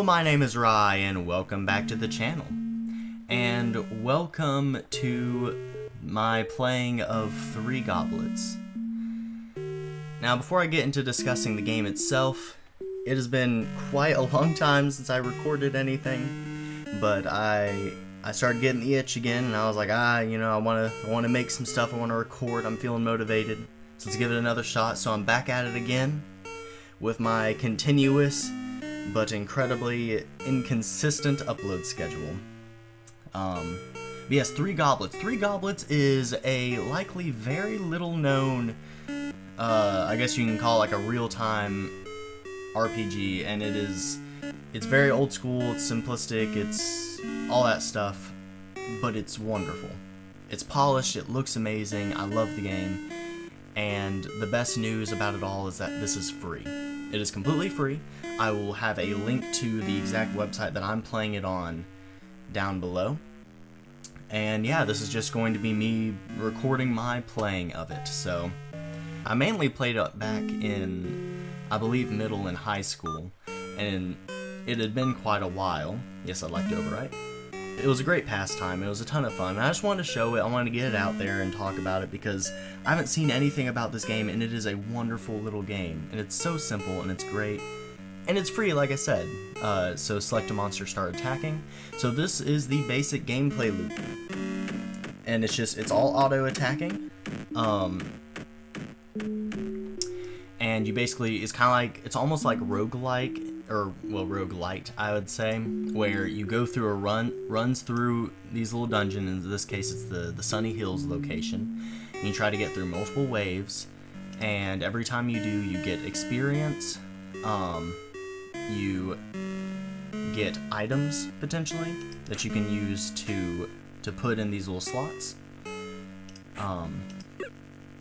Hello, my name is Rye, and welcome back to the channel. And welcome to my playing of 3 Goblets. Now, before I get into discussing the game itself, it has been quite a long time since I recorded anything, but I started getting the itch again, and I was like, I want to make some stuff, I want to record, I'm feeling motivated, so let's give it another shot. So I'm back at it again with my continuous but incredibly inconsistent upload schedule. But yes, 3 Goblets. 3 Goblets is a likely very little known, I guess you can call it like a real-time RPG, and it's very old school, it's simplistic, it's all that stuff, but it's wonderful. It's polished, it looks amazing, I love the game, and the best news about it all is that this is free. It is completely free. I will have a link to the exact website that I'm playing it on down below. And yeah, this is just going to be me recording my playing of it. So, I mainly played it back in, I believe, middle and high school. And it had been quite a while. Yes, I'd like to overwrite. It was a great pastime. It was a ton of fun. I just wanted to show it. I wanted to get it out there and talk about it because I haven't seen anything about this game, and it is a wonderful little game. And it's so simple, and it's great. And it's free, like I said. So select a monster, start attacking. So this is the basic gameplay loop. And it's all auto attacking. And you basically, it's kind of like, it's almost like roguelike, or, well, roguelite, I would say, where you go through runs through these little dungeons. In this case, it's the Sunny Hills location. And you try to get through multiple waves, and every time you do, you get experience. You get items, potentially, that you can use to put in these little slots.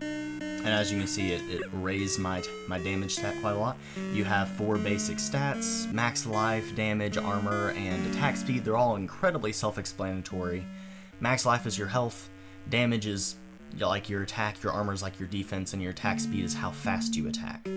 And as you can see, it raised my damage stat quite a lot. You have 4 basic stats: max life, damage, armor, and attack speed. They're all incredibly self-explanatory. Max life is your health, damage is like your attack, your armor is like your defense, and your attack speed is how fast you attack.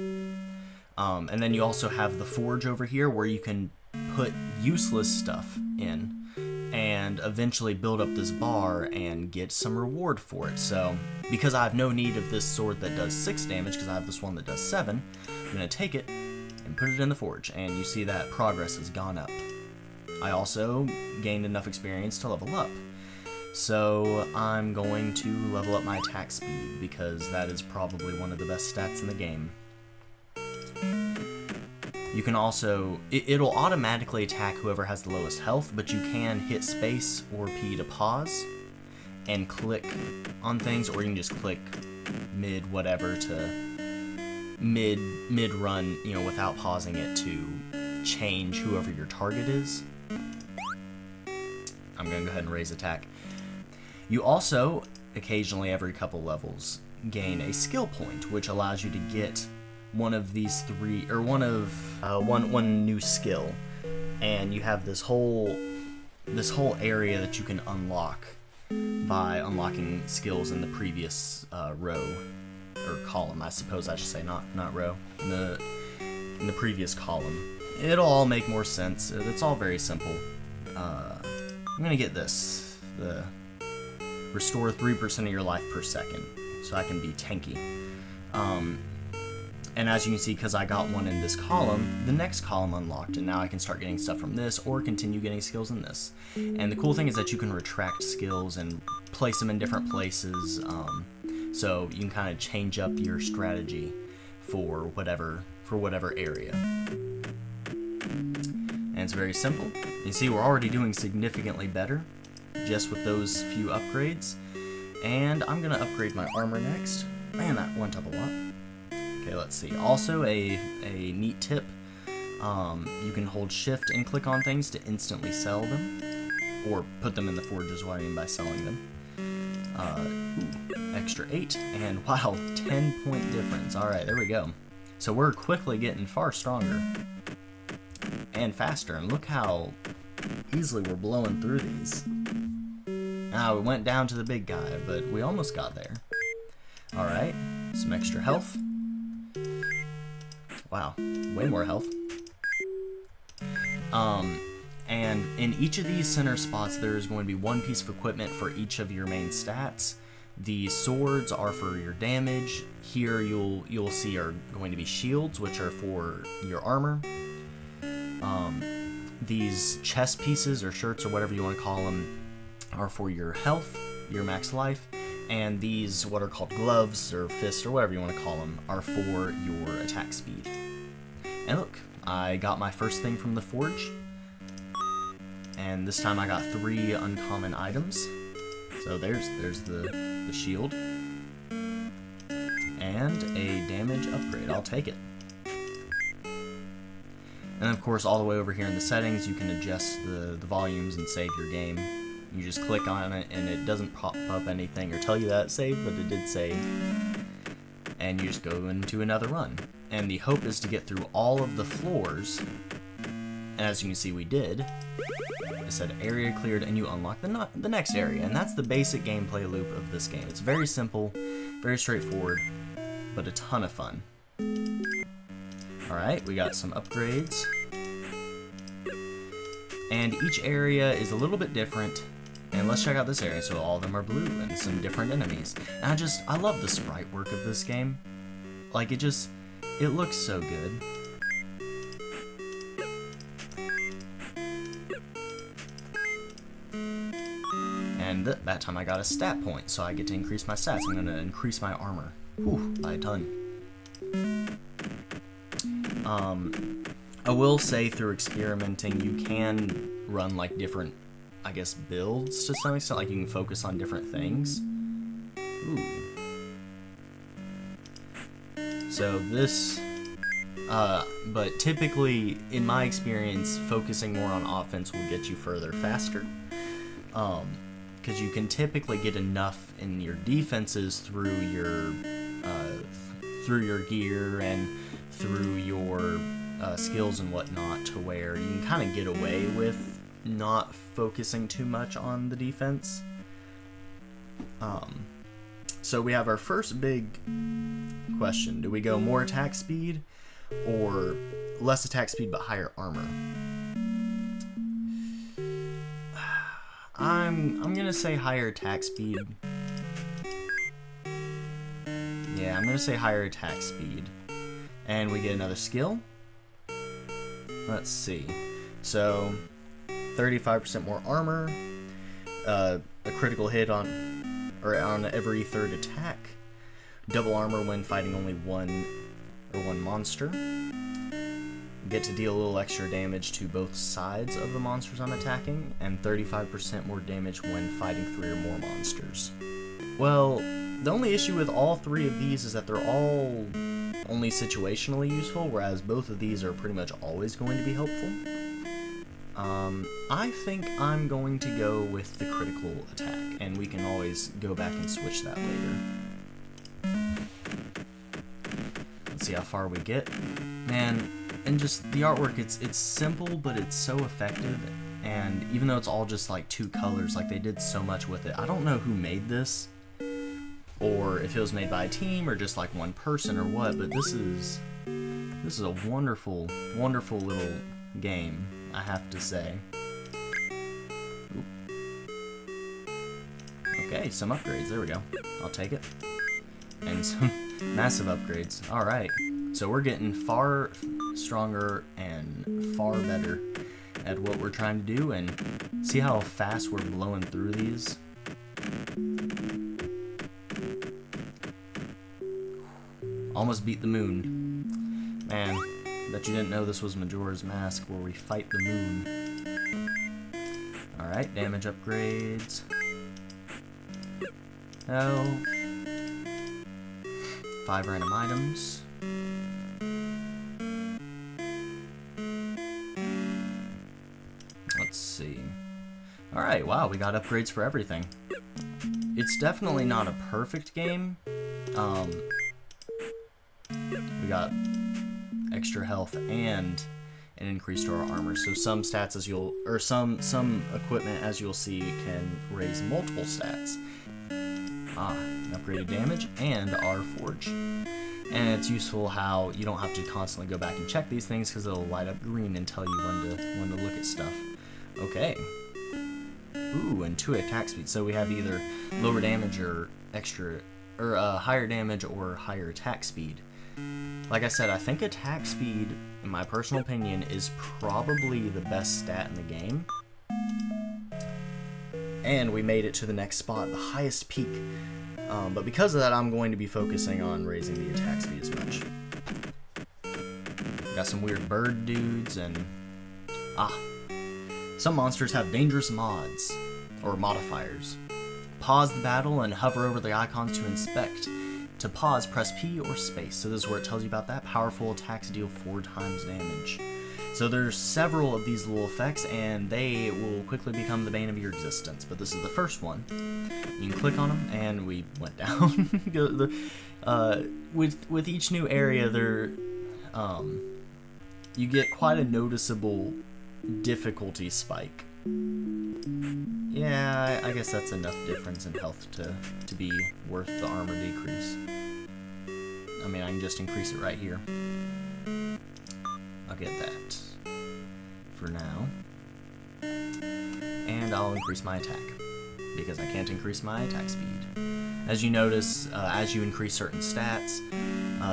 And then you also have the forge over here where you can put useless stuff in and eventually build up this bar and get some reward for it. So, because I have no need of this sword that does 6 damage, because I have this one that does 7, I'm going to take it and put it in the forge, and you see that progress has gone up. I also gained enough experience to level up. So, I'm going to level up my attack speed, because that is probably one of the best stats in the game. You can also, it'll automatically attack whoever has the lowest health, but you can hit space or P to pause and click on things, or you can just click mid whatever to mid run, without pausing it, to change whoever your target is. I'm going to go ahead and raise attack. You also, occasionally every couple levels, gain a skill point, which allows you to get one of these 3, or one new skill, and you have this whole area that you can unlock by unlocking skills in the previous row, or column, I suppose I should say, not row, in the previous column. It'll all make more sense. It's all very simple. I'm gonna get this, the restore 3% of your life per second, so I can be tanky. And as you can see, because I got one in this column, the next column unlocked, and now I can start getting stuff from this, or continue getting skills in this. And the cool thing is that you can retract skills and place them in different places, so you can kind of change up your strategy for whatever area. And it's very simple. You see, we're already doing significantly better just with those few upgrades. And I'm going to upgrade my armor next. Man, that went up a lot. Okay, let's see. Also, a neat tip, you can hold shift and click on things to instantly sell them, or put them in the forge is what I mean by selling them. Extra 8, and wow, 10-point difference. Alright, there we go. So we're quickly getting far stronger, and faster, and look how easily we're blowing through these. We went down to the big guy, but we almost got there. Alright, some extra health. Wow, way more health. And in each of these center spots, there's going to be one piece of equipment for each of your main stats. The swords are for your damage. Here you'll see are going to be shields, which are for your armor. These chest pieces or shirts or whatever you want to call them are for your health, your max life. And these, what are called gloves or fists or whatever you want to call them, are for your attack speed. And look, I got my first thing from the forge. And this time I got 3 uncommon items. So there's the shield. And a damage upgrade. I'll take it. And of course, all the way over here in the settings, you can adjust the volumes and save your game. You just click on it and it doesn't pop up anything or tell you that it saved, but it did save. And you just go into another run. And the hope is to get through all of the floors. And as you can see, we did. It said area cleared and you unlock the next area. And that's the basic gameplay loop of this game. It's very simple, very straightforward, but a ton of fun. Alright, we got some upgrades. And each area is a little bit different. And let's check out this area. So all of them are blue and some different enemies. And I love the sprite work of this game. Like it looks so good. And that time I got a stat point, so I get to increase my stats. I'm going to increase my armor. Whew, by a ton. I will say through experimenting, you can run like different, I guess, builds to some extent. Like you can focus on different things. Ooh. So this, but typically, in my experience, focusing more on offense will get you further faster. Because you can typically get enough in your defenses through your gear and through your skills and whatnot, to where you can kind of get away with not focusing too much on the defense. So we have our first big question: do we go more attack speed or less attack speed but higher armor? I'm gonna say higher attack speed. Yeah, I'm gonna say higher attack speed. And we get another skill. Let's see. So 35% more armor, a critical hit on every third attack, double armor when fighting only one monster. Get to deal a little extra damage to both sides of the monsters I'm attacking, and 35% more damage when fighting 3 or more monsters. Well, the only issue with all 3 of these is that they're all only situationally useful, whereas both of these are pretty much always going to be helpful. I think I'm going to go with the critical attack, and we can always go back and switch that later. Let's see how far we get. Man, and just the artwork, it's simple, but it's so effective, and even though it's all just like 2 colors, like they did so much with it. I don't know who made this, or if it was made by a team or just like one person or what, but this is a wonderful, wonderful little game, I have to say. Oop. Okay, some upgrades, there we go. I'll take it. And some massive upgrades. Alright, so we're getting far stronger and far better at what we're trying to do, and see how fast we're blowing through these? Almost beat the moon. Man, bet you didn't know this was Majora's Mask, where we fight the moon. Alright, damage upgrades. Health. 5 random items. Let's see. Alright, wow, we got upgrades for everything. It's definitely not a perfect game. We got extra health and an increase to our armor. So some stats, some equipment, as you'll see, can raise multiple stats. Upgraded damage and our forge. And it's useful how you don't have to constantly go back and check these things because it'll light up green and tell you when to look at stuff. Okay. Ooh, and 2 attack speed. So we have either lower damage or higher damage or higher attack speed. Like I said, I think attack speed, in my personal opinion, is probably the best stat in the game. And we made it to the next spot, the highest peak. But because of that, I'm going to be focusing on raising the attack speed as much. Got some weird bird dudes and... Some monsters have dangerous mods, or modifiers. Pause the battle and hover over the icons to inspect. To pause, press P or space. So this is where it tells you about that. Powerful attacks deal 4 times damage. So there's several of these little effects, and they will quickly become the bane of your existence. But this is the first one. You can click on them, and we went down. With each new area, you get quite a noticeable difficulty spike. Yeah, I guess that's enough difference in health to be worth the armor decrease. I mean, I can just increase it right here. I'll get that for now. And I'll increase my attack, because I can't increase my attack speed. As you notice, as you increase certain stats,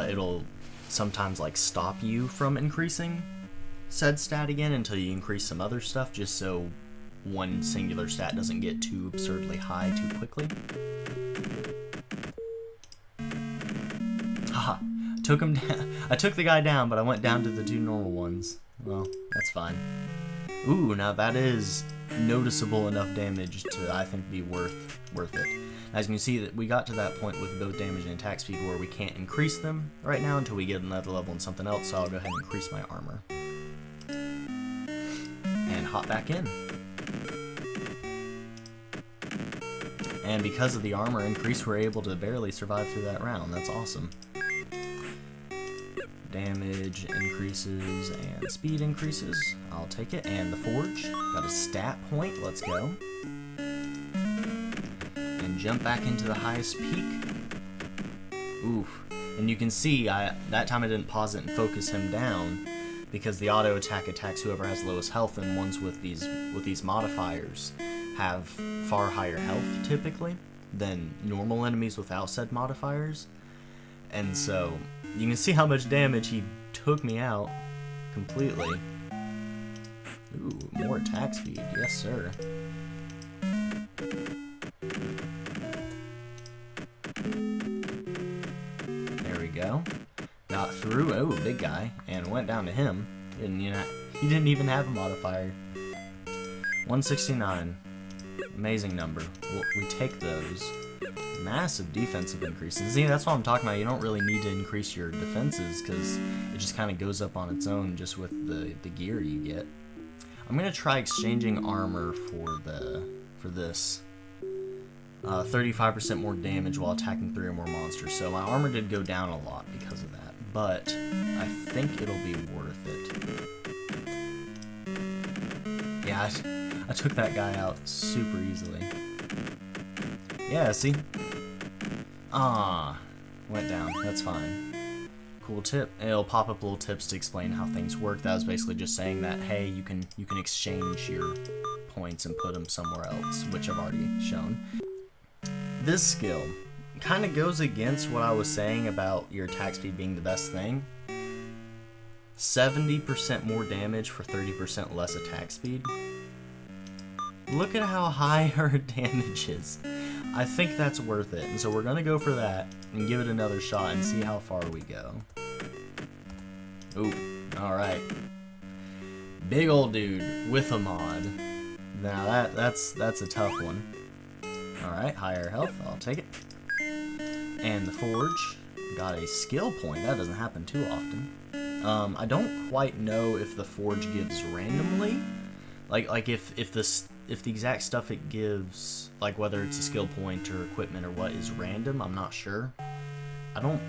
it'll sometimes like stop you from increasing said stat again until you increase some other stuff, just so one singular stat doesn't get too absurdly high too quickly. Haha, took him down. I took the guy down, but I went down to the 2 normal ones. Well, that's fine. Ooh, now that is noticeable enough damage to, I think, be worth it. As you can see, that we got to that point with both damage and attack speed where we can't increase them right now until we get another level in something else, so I'll go ahead and increase my armor. And hop back in. And because of the armor increase, we're able to barely survive through that round. That's awesome. Damage increases and speed increases. I'll take it. And the forge. Got a stat point. Let's go. And jump back into the highest peak. Oof. And you can see, that time I didn't pause it and focus him down, because the auto attack attacks whoever has lowest health, and ones with these modifiers have far higher health typically than normal enemies without said modifiers. And so you can see how much damage he took me out completely. Ooh, more attack speed, yes sir. There we go. Got through, oh, big guy, and went down to him. And he didn't even have a modifier. 169. Amazing number. We take those. Massive defensive increases. See, that's what I'm talking about. You don't really need to increase your defenses because it just kind of goes up on its own just with the gear you get. I'm gonna try exchanging armor for this. 35% more damage while attacking 3 or more monsters. So my armor did go down a lot because of that, but I think it'll be worth it. Yeah, I took that guy out super easily. Yeah, see? Went down. That's fine. Cool tip. It'll pop up little tips to explain how things work. That was basically just saying that, hey, you can exchange your points and put them somewhere else, which I've already shown. This skill kind of goes against what I was saying about your attack speed being the best thing. 70% more damage for 30% less attack speed. Look at how high her damage is. I think that's worth it, and so we're gonna go for that and give it another shot and see how far we go. Ooh, alright. Big old dude with a mod. Now that's a tough one. Alright, higher health, I'll take it. And the forge got a skill point. That doesn't happen too often. I don't quite know if the forge gives randomly. Like if the exact stuff it gives, like whether it's a skill point or equipment or what, is random, I'm not sure. I don't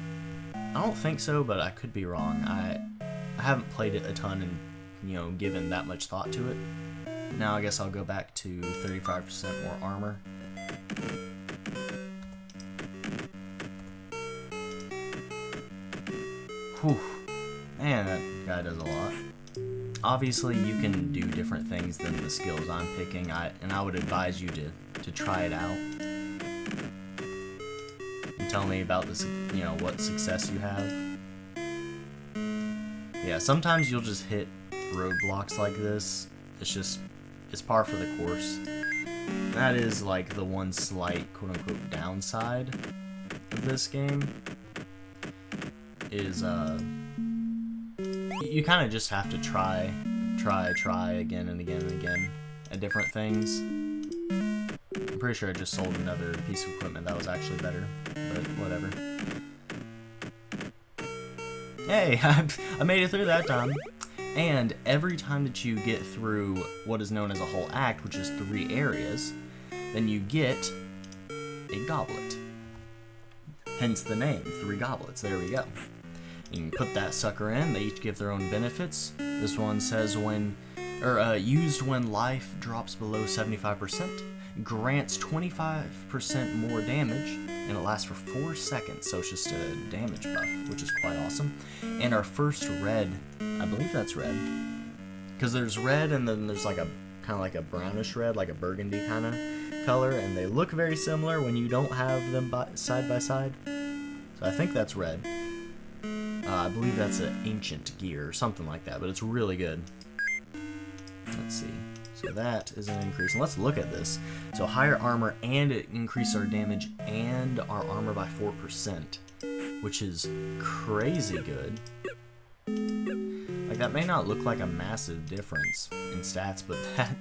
think so, but I could be wrong. I haven't played it a ton and, given that much thought to it. Now I guess I'll go back to 35% more armor. Whew. Man, that guy does a lot. Obviously, you can do different things than the skills I'm picking, and I would advise you to try it out. And tell me about this, you know, what success you have. Yeah, sometimes you'll just hit roadblocks like this. It's par for the course. That is like the one slight quote-unquote downside of this game. Is you kind of just have to try again and again and again at different things. I'm pretty sure I just sold another piece of equipment that was actually better, but whatever. Hey, I made it through that time. And every time that you get through what is known as a whole act, which is 3 areas, then you get a goblet. Hence the name, 3 goblets. There we go. You can put that sucker in. They each give their own benefits. This one says used when life drops below 75%, grants 25% more damage, and it lasts for 4 seconds. So it's just a damage buff, which is quite awesome. And our first red, I believe that's red, because there's red and then there's like a kind of like a brownish red, like a burgundy kind of color, and they look very similar when you don't have them side by side. So I think that's red. I believe that's an ancient gear or something like that, but it's really good. Let's see. So that is an increase. And let's look at this. So higher armor, and it increases our damage and our armor by 4%, which is crazy good. Like, that may not look like a massive difference in stats, but that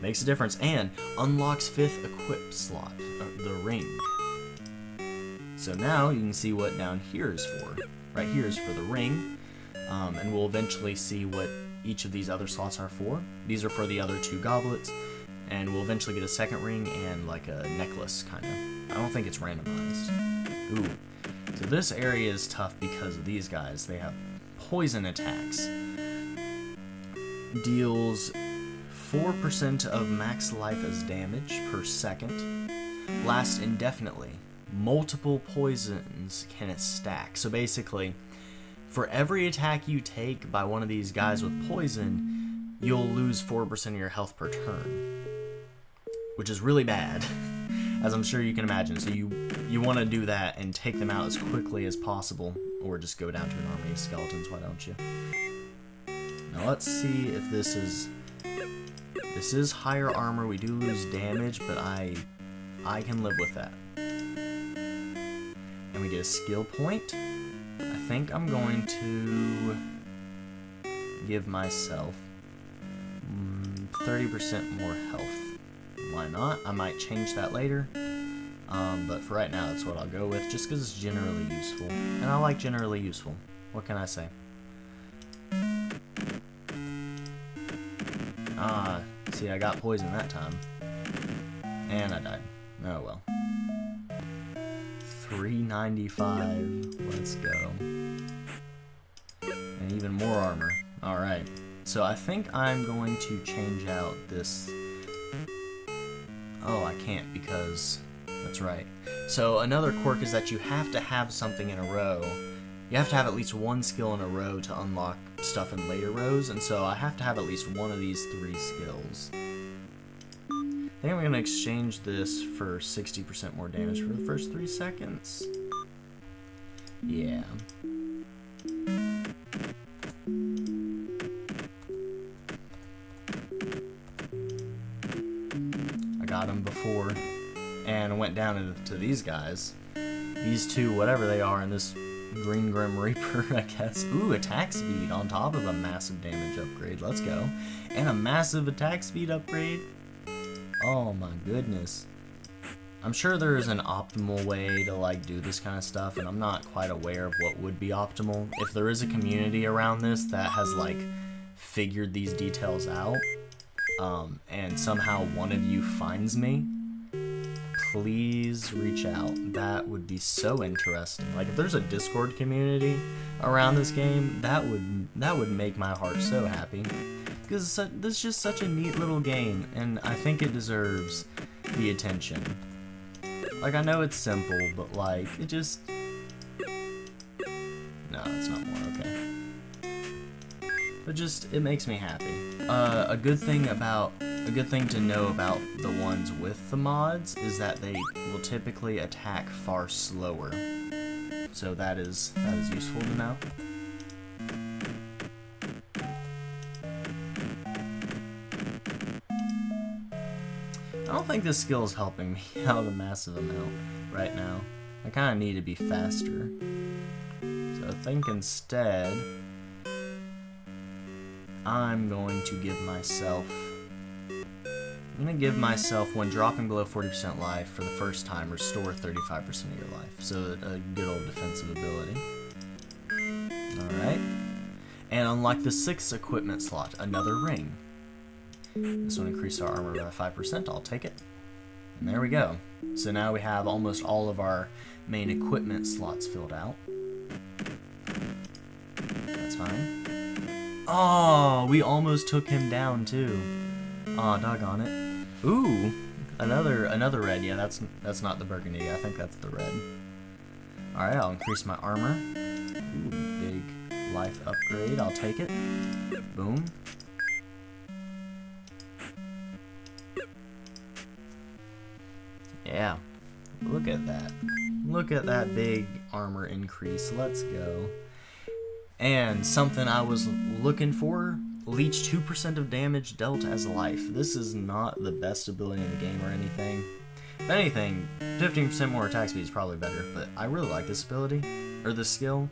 makes a difference. And unlocks 5th equip slot, the ring. So now you can see what down here is for. Right here is for the ring, and we'll eventually see what each of these other slots are for. These are for the other 2 goblets, and we'll eventually get a 2nd ring and like a necklace, kind of. I don't think it's randomized. Ooh. So this area is tough because of these guys. They have poison attacks. Deals 4% of max life as damage per second. Lasts indefinitely. Multiple poisons can it stack. So basically, for every attack you take by one of these guys with poison, you'll lose 4% of your health per turn, which is really bad, as I'm sure you can imagine. So you want to do that and take them out as quickly as possible, or just go down to an army of skeletons, why don't you? Now let's see if this is higher armor. We do lose damage, but I can live with that. And we get a skill point. I think I'm going to give myself 30% more health. Why not? I might change that later. But for right now, that's what I'll go with, just because it's generally useful. And I like generally useful. What can I say? See, I got poisoned that time. And I died. Oh well. 395. Let's go. And even more armor. Alright. So I think I'm going to change out this. Oh, I can't because that's right. So another quirk is that you have to have something in a row. You have to have at least 1 skill in a row to unlock stuff in later rows, and so I have to have at least one of these 3 skills. I think I'm going to exchange this for 60% more damage for the first 3 seconds. Yeah. I got him before and went down to these guys. These 2, whatever they are, in this Green Grim Reaper, I guess. Ooh, attack speed on top of a massive damage upgrade. Let's go. And a massive attack speed upgrade. Oh my goodness. I'm sure there is an optimal way to like do this kind of stuff, and I'm not quite aware of what would be optimal. If there is a community around this that has like figured these details out, and somehow one of you finds me, please reach out. That would be so interesting. Like if there's a Discord community around this game, that would make my heart so happy. Because this is just such a neat little game, and I think it deserves the attention. Like, I know it's simple, but like, it just... No, it's not but just, it makes me happy. A good thing to know about the ones with the mods is that they will typically attack far slower. So that is useful to know. I don't think this skill is helping me out a massive amount right now. I kind of need to be faster. So I think instead, I'm going to give myself, when dropping below 40% life for the first time, restore 35% of your life. So a good old defensive ability. Alright. And unlock the 6th equipment slot, another ring. This one increased our armor by 5%, I'll take it. And there we go. So now we have almost all of our main equipment slots filled out. That's fine. Oh, we almost took him down too. Aw, doggone it. Ooh, another red. Yeah, that's not the burgundy. I think that's the red. Alright, I'll increase my armor. Ooh, big life upgrade. I'll take it. Boom. Yeah, look at that. Look at that big armor increase. Let's go. And something I was looking for, leech 2% of damage dealt as life. This is not the best ability in the game or anything. If anything, 15% more attack speed is probably better, but I really like this ability, or this skill.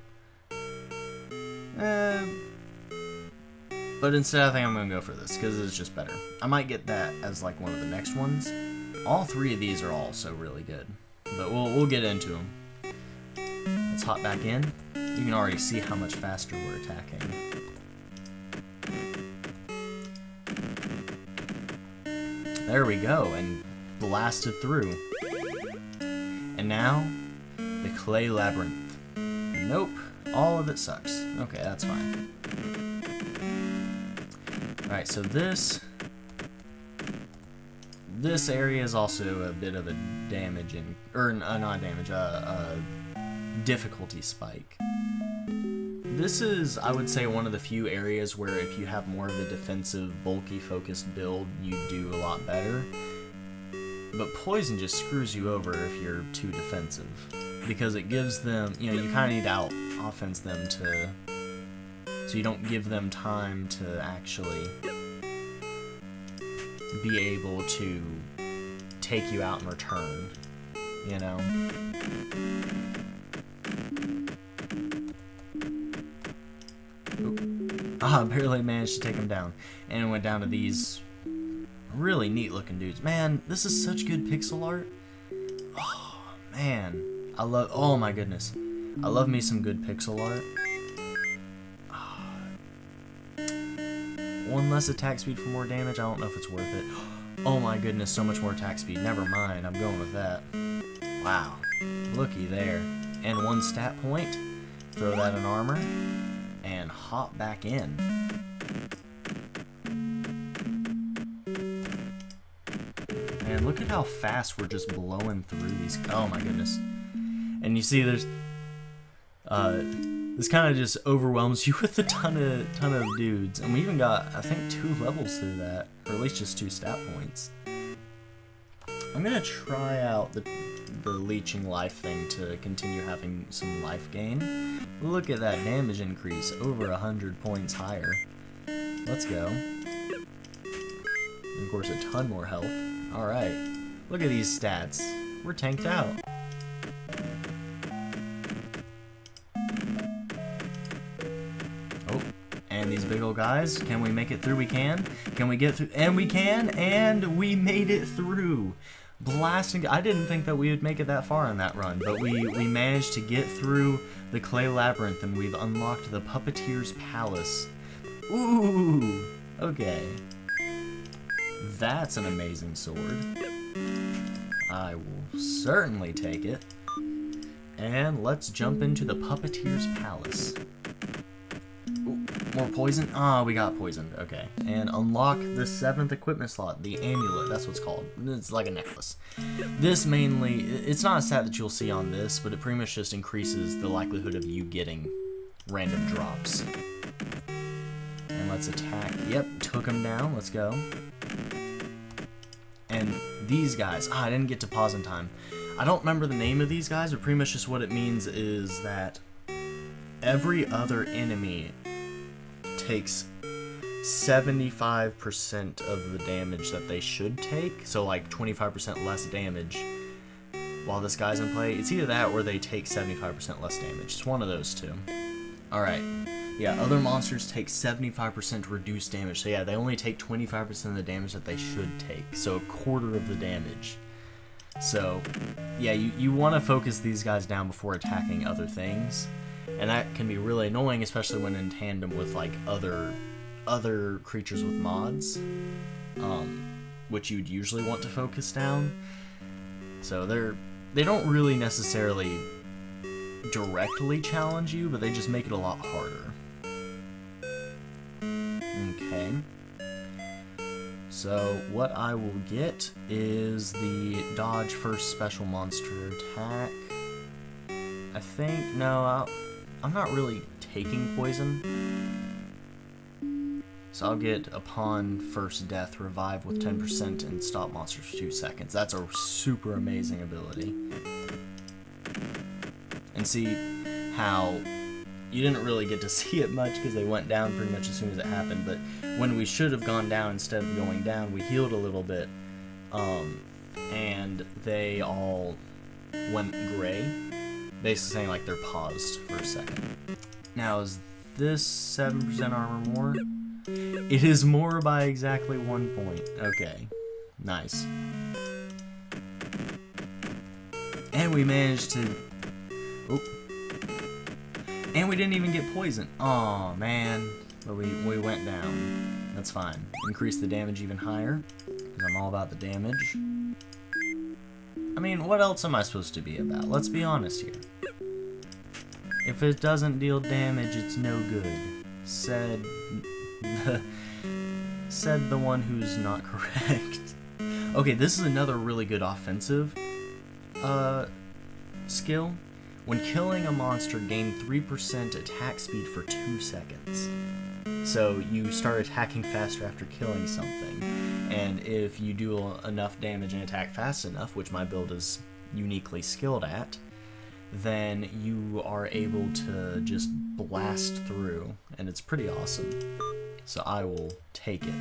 But instead I think I'm going to go for this, because it's just better. I might get that as like one of the next ones. All 3 of these are also really good, but we'll get into them. Let's hop back in. You can already see how much faster we're attacking. There we go, and blasted through. And now, the clay labyrinth. Nope, all of it sucks. Okay, that's fine. Alright, so this area is also a bit of a damage, not damage, difficulty spike. This is, I would say, one of the few areas where if you have more of a defensive, bulky focused build, you do a lot better. But poison just screws you over if you're too defensive, because it gives them, you kind of need to out-offense them so you don't give them time to actually be able to take you out in return, I barely managed to take him down, and it went down to these really neat looking dudes. Man, this is such good pixel art. Oh man, oh my goodness, I love me some good pixel art. One less attack speed for more damage. I don't know if it's worth it. Oh my goodness, so much more attack speed. Never mind, I'm going with that. Wow, looky there. And 1 stat point. Throw that in armor and hop back in. And look at how fast we're just blowing through these. Oh my goodness. And you see there's this kind of just overwhelms you with a ton of dudes, and we even got, I think, 2 levels through that, or at least just 2 stat points. I'm gonna try out the leeching life thing to continue having some life gain. Look at that damage increase, over 100 points higher. Let's go. And of course, a ton more health. All right, look at these stats. We're tanked out. And these big old guys, can we make it through? We can. Can we get through? And we can, and we made it through. Blasting. I didn't think that we would make it that far on that run, but we managed to get through the clay labyrinth, and we've unlocked the Puppeteer's Palace. Ooh, okay. That's an amazing sword. I will certainly take it. And let's jump into the Puppeteer's Palace. Ooh, more poison? Ah, we got poisoned. Okay. And unlock the 7th equipment slot, the amulet. That's what's called. It's like a necklace. This mainly, it's not a stat that you'll see on this, but it pretty much just increases the likelihood of you getting random drops. And let's attack. Yep, took him down. Let's go. And these guys, I didn't get to pause in time. I don't remember the name of these guys, but pretty much just what it means is that every other enemy takes 75% of the damage that they should take, so like 25% less damage while this guy's in play. It's either that or they take 75% less damage. It's one of those two. Alright. Yeah, other monsters take 75% reduced damage. So yeah, they only take 25% of the damage that they should take. So a quarter of the damage. So yeah, you want to focus these guys down before attacking other things. And that can be really annoying, especially when in tandem with like other creatures with mods, which you'd usually want to focus down. So they don't really necessarily directly challenge you, but they just make it a lot harder. Okay. So what I will get is the dodge first special monster attack. I think, no, I'm not really taking poison. So I'll get upon first death, revive with 10% and stop monsters for 2 seconds. That's a super amazing ability. And see how you didn't really get to see it much because they went down pretty much as soon as it happened, but when we should have gone down instead of going down, we healed a little bit, and they all went gray, basically saying like they're paused for a second. Now, is this 7% armor more? It is more by exactly 1 point. Okay, nice. And we managed to... Oh. And we didn't even get poisoned. Aw, man. But we went down. That's fine. Increase the damage even higher, because I'm all about the damage. I mean, what else am I supposed to be about? Let's be honest here. If it doesn't deal damage, it's no good. Said the one who's not correct. Okay, this is another really good offensive skill. When killing a monster, gain 3% attack speed for 2 seconds. So you start attacking faster after killing something. And if you do enough damage and attack fast enough, which my build is uniquely skilled at, then you are able to just blast through, and it's pretty awesome. So I will take it.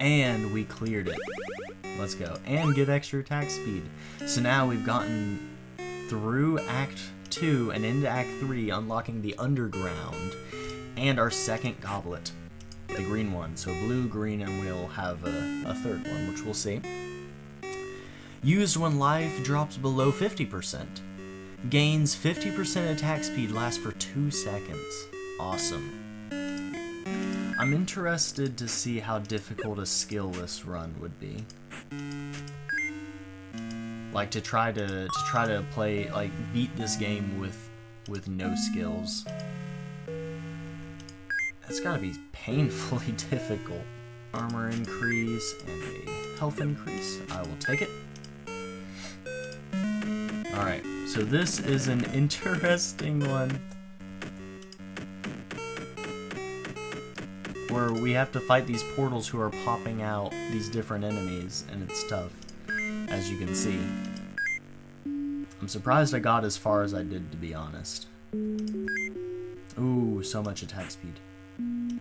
And we cleared it. Let's go. And get extra attack speed. So now we've gotten through Act 2 and into Act 3, unlocking the Underground, and our second goblet. The green one. So blue, green, and we'll have a third one, which we'll see. Used when life drops below 50%. Gains 50% attack speed, lasts for 2 seconds. Awesome. I'm interested to see how difficult a skill-less run would be. Like to try to play, like, beat this game with no skills. That's gotta be painfully difficult. Armor increase and a health increase. I will take it. Alright, so this is an interesting one. Where we have to fight these portals who are popping out these different enemies, and it's tough, as you can see. I'm surprised I got as far as I did, to be honest. Ooh, so much attack speed. I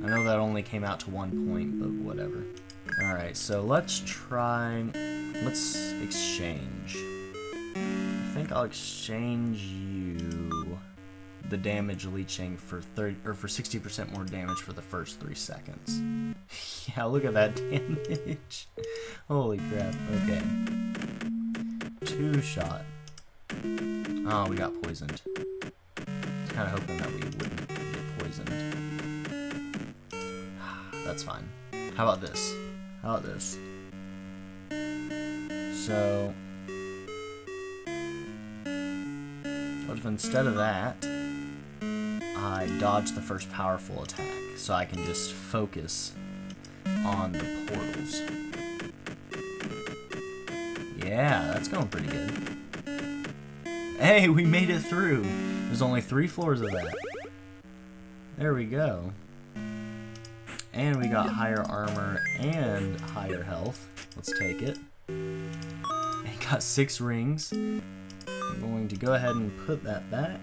know that only came out to 1 point, but whatever. Alright, so let's exchange. I think I'll exchange you the damage leeching for 60% more damage for the first 3 seconds. Yeah, look at that damage. Holy crap. Okay. 2 shot. Oh, we got poisoned. I was kind of hoping that we wouldn't get poisoned. That's fine. How about this? How about this? So, what if instead of that, I dodge the first powerful attack, so I can just focus on the portals. Yeah, that's going pretty good. Hey, we made it through. There's only 3 floors of that. There we go. And we got higher armor and higher health. Let's take it. And got 6 rings. I'm going to go ahead and put that back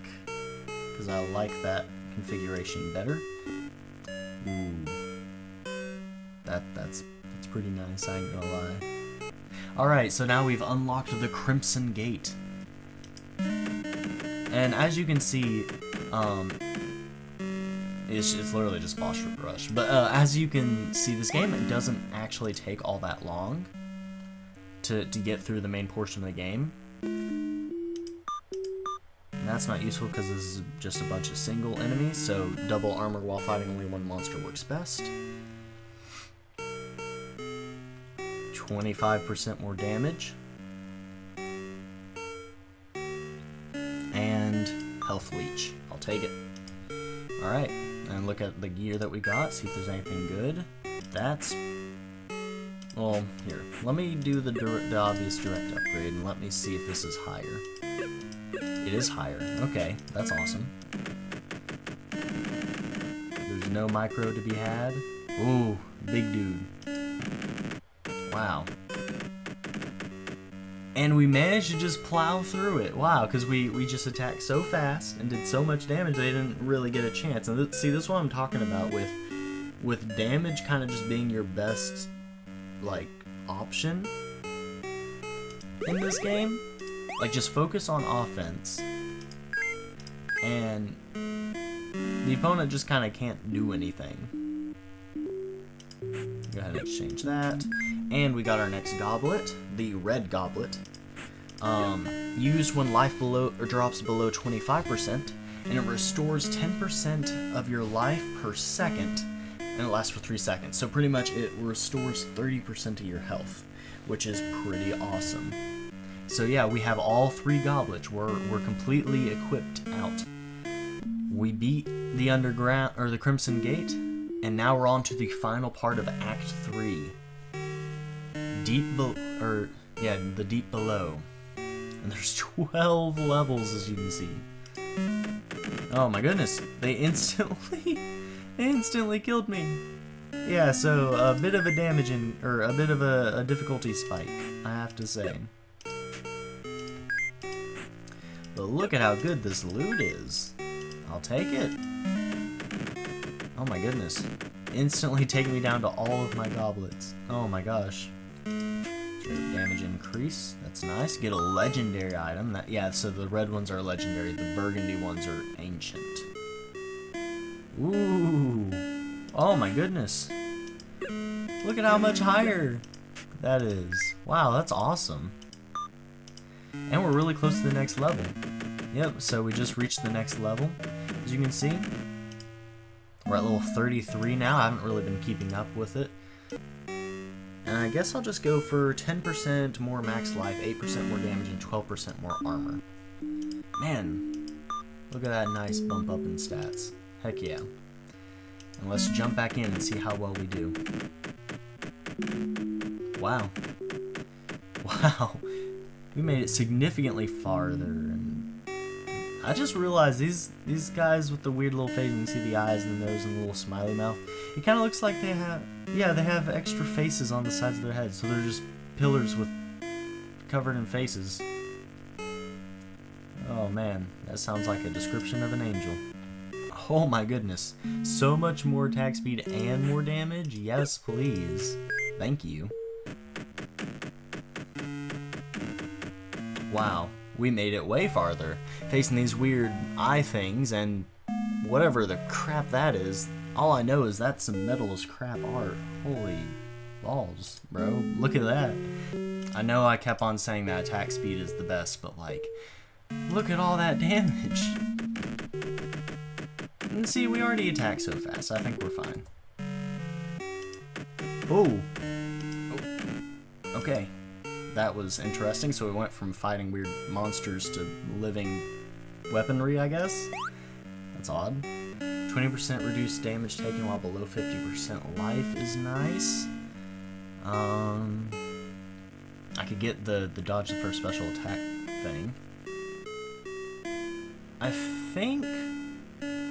because I like that configuration better. Ooh. That's pretty nice, I ain't gonna lie. Alright, so now we've unlocked the Crimson Gate. And as you can see, it's literally just boss rush. But as you can see, this game, it doesn't actually take all that long to get through the main portion of the game. And that's not useful because this is just a bunch of single enemies, so double armor while fighting only one monster works best. 25% more damage. And health leech. I'll take it. Alright, and look at the gear that we got, see if there's anything good. That's... well, here. Let me do the obvious direct upgrade and let me see if this is higher. It is higher. Okay, that's awesome. There's no micro to be had. Ooh, big dude. Wow. And we managed to just plow through it. Wow, because we just attacked so fast and did so much damage they didn't really get a chance. And see, this is what I'm talking about with damage kind of just being your best, like, option in this game. Like, just focus on offense. And the opponent just kind of can't do anything. Go ahead and exchange that. And we got our next goblet, the red goblet. Used when life drops below 25%, and it restores 10% of your life per second, and it lasts for 3 seconds. So pretty much it restores 30% of your health, which is pretty awesome. So yeah, we have all 3 goblets. We're completely equipped out. We beat the underground or the Crimson Gate, and now we're on to the final part of Act 3. The deep below. And there's 12 levels, as you can see. Oh my goodness, they instantly killed me. Yeah, so a bit of a a bit of a difficulty spike, I have to say. But look at how good this loot is. I'll take it. Oh my goodness. Instantly taking me down to all of my goblets. Oh my gosh. Damage increase. That's nice. Get a legendary item. Yeah, so the red ones are legendary. The burgundy ones are ancient. Ooh. Oh my goodness. Look at how much higher that is. Wow, that's awesome. And we're really close to the next level. Yep, so we just reached the next level. As you can see, we're at level 33 now. I haven't really been keeping up with it. And I guess I'll just go for 10% more max life, 8% more damage, and 12% more armor. Man, look at that nice bump up in stats. Heck yeah. And let's jump back in and see how well we do. Wow. Wow. We made it significantly farther. And I just realized these guys with the weird little face, and you see the eyes and the nose and the little smiley mouth, it kind of looks like they have extra faces on the sides of their heads, so they're just pillars covered in faces. Oh man, that sounds like a description of an angel. Oh my goodness, so much more attack speed and more damage? Yes, please. Thank you. Wow, we made it way farther. Facing these weird eye things and whatever the crap that is. All I know is that's some metal as crap art. Holy balls, bro. Look at that. I know I kept on saying that attack speed is the best, but like, look at all that damage. And see, we already attack so fast. I think we're fine. Oh. Okay. That was interesting. So we went from fighting weird monsters to living weaponry, I guess. That's odd. 20% reduced damage taken while below 50% life is nice. I could get the dodge the first special attack thing. I think,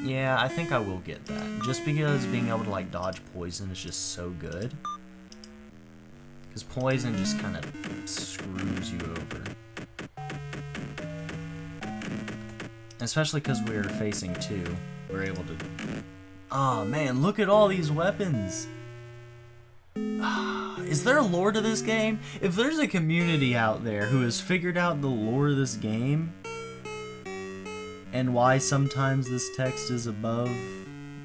yeah, I think I will get that. Just because being able to, like, dodge poison is just so good. Because poison just kind of screws you over. Especially because we're facing 2. We're able to... Oh, man, look at all these weapons! Is there a lore to this game? If there's a community out there who has figured out the lore of this game, and why sometimes this text is above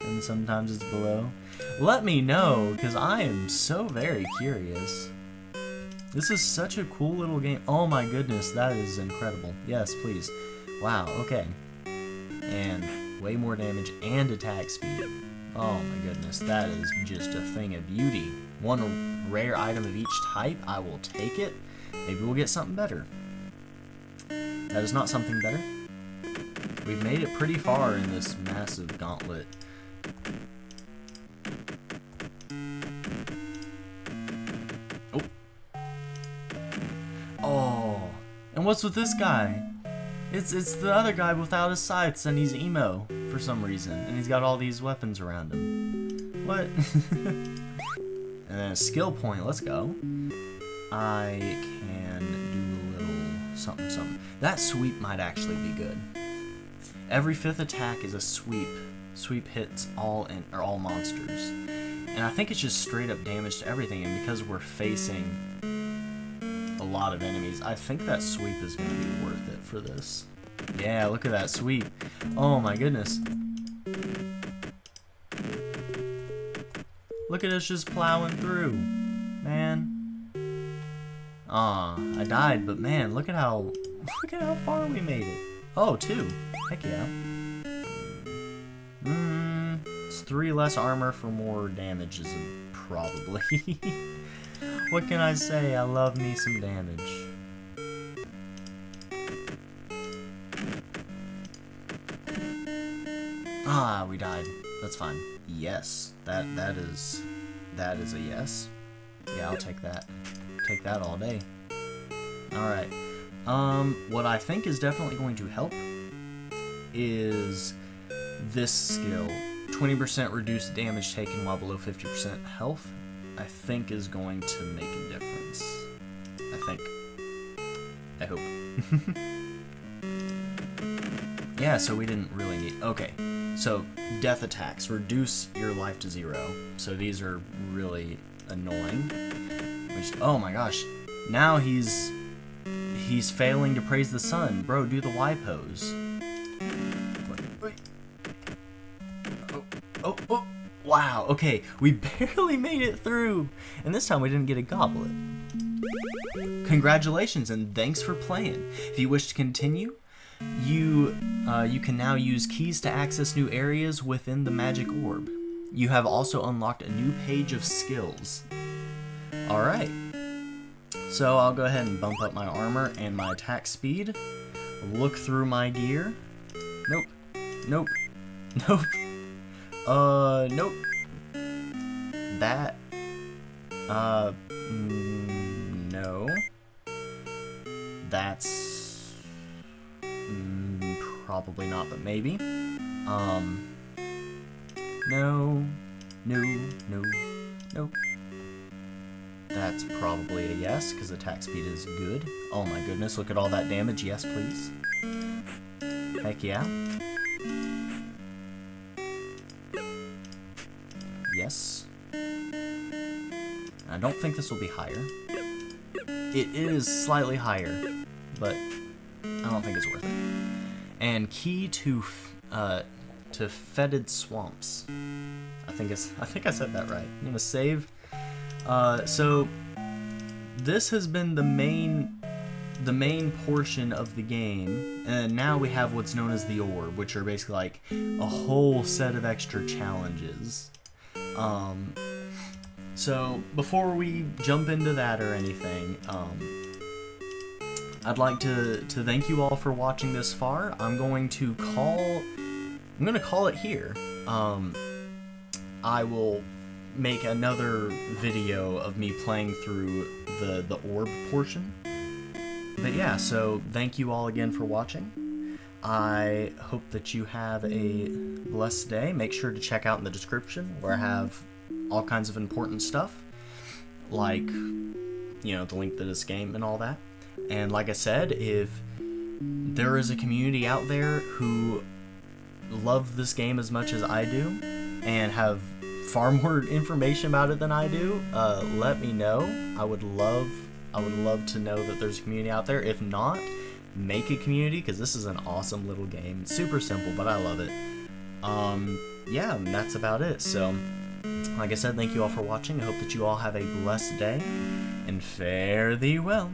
and sometimes it's below, let me know, because I am so very curious. This is such a cool little game. Oh my goodness, that is incredible. Yes, please. Wow, okay. And way more damage and attack speed. Oh my goodness, that is just a thing of beauty. One rare item of each type, I will take it. Maybe we'll get something better. That is not something better. We've made it pretty far in this massive gauntlet. Oh. Oh. And what's with this guy? It's the other guy without his sights, and he's emo for some reason, and he's got all these weapons around him. What? And then a skill point, let's go. I can do a little something something. That sweep might actually be good. Every 5th attack is a sweep. Sweep hits all monsters. And I think it's just straight up damage to everything, and because we're facing a lot of enemies, I think that sweep is going to be worth it for this. Yeah, look at that sweep. Oh my goodness. Look at us just plowing through. Man. Aw, I died, but man, look at how far we made it. Oh, 2. Heck yeah. It's 3 less armor for more damage, probably. What can I say? I love me some damage. Ah, we died. That's fine. Yes, that is a yes. Yeah, I'll take that. Take that all day. All right. What I think is definitely going to help is this skill. 20% reduced damage taken while below 50% health, I think is going to make a difference. I hope. Yeah, so we didn't really need... Okay, so death attacks. Reduce your life to 0. So these are really annoying. Which, oh my gosh. Now he's failing to praise the sun. Bro, do the Y pose. Wait. Oh. Wow, okay, we barely made it through. And this time we didn't get a goblet. Congratulations and thanks for playing. If you wish to continue, you can now use keys to access new areas within the magic orb. You have also unlocked a new page of skills. Alright. So I'll go ahead and bump up my armor and my attack speed. Look through my gear. Nope. Nope. That. No. That's probably not, but maybe. No. That's probably a yes, because attack speed is good. Oh my goodness, look at all that damage. Yes, please. Heck yeah. Yes. I don't think this will be higher. It is slightly higher, but I don't think it's worth it. And key to fetid swamps. I think I said that right. I'm gonna save. So this has been the main portion of the game, and now we have what's known as the orb, which are basically like a whole set of extra challenges. So before we jump into that or anything, I'd like to thank you all for watching this far. I'm gonna call it here. I will make another video of me playing through the orb portion. But yeah, so thank you all again for watching. I hope that you have a blessed day. Make sure to check out in the description where I have all kinds of important stuff, like, the link to this game and all that. And like I said, if there is a community out there who love this game as much as I do and have far more information about it than I do, let me know. I would love to know that there's a community out there. If not, make a community, because this is an awesome little game. It's super simple, but I love it. Yeah, and that's about it. So, like I said, thank you all for watching. I hope that you all have a blessed day, and fare thee well.